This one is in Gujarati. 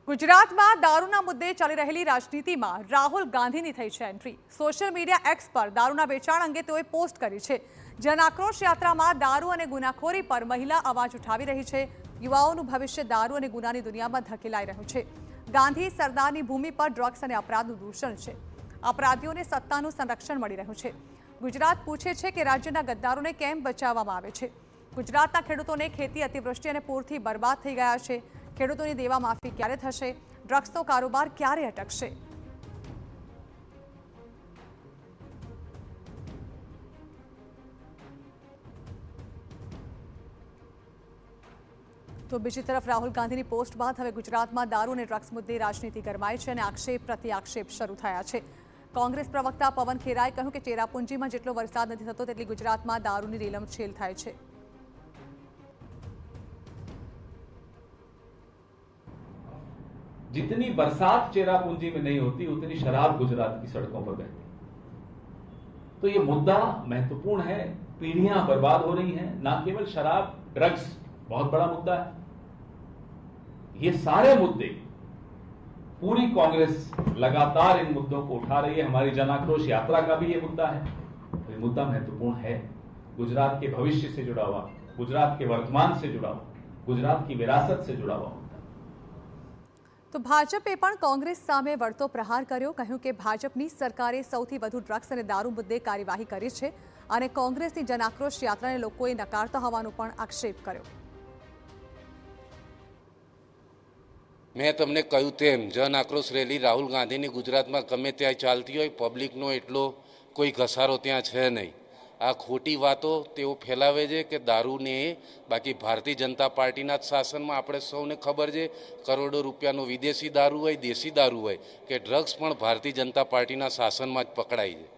ગુજરાતમાં દારૂના મુદ્દે ચાલી રહેલી રાજનીતિમાં રાહુલ ગાંધીની થઈ છે એન્ટ્રી। સોશિયલ મીડિયા એક્સ પર દારૂના વેચાણ અંગે તેઓએ પોસ્ટ કરી છે। જન આક્રોશ યાત્રામાં દારૂ અને ગુનાખોરી પર મહિલા અવાજ ઉઠાવી રહી છે। યુવાઓનું ભવિષ્ય દારૂ અને ગુનાની દુનિયામાં ધકેલાઈ રહ્યું છે। ગાંધી સરદારની ભૂમિ પર ડ્રગ્સ અને અપરાધનું દૂષણ છે। અપરાધીઓને સત્તાનું સંરક્ષણ મળી રહ્યું છે। ગુજરાત પૂછે છે કે રાજ્યના ગદ્દારોને કેમ બચાવવામાં આવે છે। ગુજરાતના ખેડૂતોને ખેતી અતિવૃષ્ટિ અને પૂરથી બરબાદ થઈ ગયા છે। ખેડૂતોની દેવા માફી ક્યારે થશે? ડ્રગ્સનો કારોબાર ક્યારે અટકશે? તો બીજી તરફ રાહુલ ગાંધીની પોસ્ટ બાદ હવે ગુજરાતમાં દારૂ અને ડ્રગ્સ મુદ્દે રાજનીતિ ગરમાઈ છે અને આક્ષેપ પ્રતિ આક્ષેપ શરૂ થયા છે। કોંગ્રેસ પ્રવક્તા પવન ખેરાએ કહ્યું કે ચેરાપુંજીમાં જેટલો વરસાદ નથી થતો તેટલી ગુજરાતમાં દારૂની રેલમછેલ થાય છે। जितनी बरसात चेरापूंजी में नहीं होती उतनी शराब गुजरात की सड़कों पर बहती। तो ये मुद्दा महत्वपूर्ण है। पीढ़ियां बर्बाद हो रही हैं, ना केवल शराब, ड्रग्स बहुत बड़ा मुद्दा है। ये सारे मुद्दे पूरी कांग्रेस लगातार इन मुद्दों को उठा रही है। हमारी जन आक्रोश यात्रा का भी ये मुद्दा है। तो ये मुद्दा महत्वपूर्ण है, गुजरात के भविष्य से जुड़ा हुआ, गुजरात के वर्तमान से जुड़ा हुआ, गुजरात की विरासत से जुड़ा हुआ। तो भाजपे पण कांग्रेस सामे वळतो प्रहार कर्यो। કહ્યું કે ભાજપની સરકારે સૌથી વધુ ડ્રગ્સ અને દારૂ મુદ્દે કાર્યવાહી કરી છે અને કોંગ્રેસની જન આક્રોશ યાત્રાને લોકોએ નકારતા હોવાનો પણ આક્ષેપ કર્યો। મેં તમને કહ્યું તેમ જન આક્રોશ રેલી રાહુલ ગાંધીની ગુજરાતમાં ગમે ત્યાં ચાલતી હોય, પબ્લિકનો એટલો કોઈ ઘસારો ત્યાં છે નહીં। આ ખોટી વાતો તેઓ ફેલાવે છે કે દારૂને, બાકી ભારતીય જનતા પાર્ટીના જ શાસનમાં આપણે સૌને ખબર છે કરોડો રૂપિયાનો વિદેશી દારૂ હોય, દેશી દારૂ હોય કે ડ્રગ્સ પણ ભારતીય જનતા પાર્ટીના શાસનમાં જ પકડાય છે।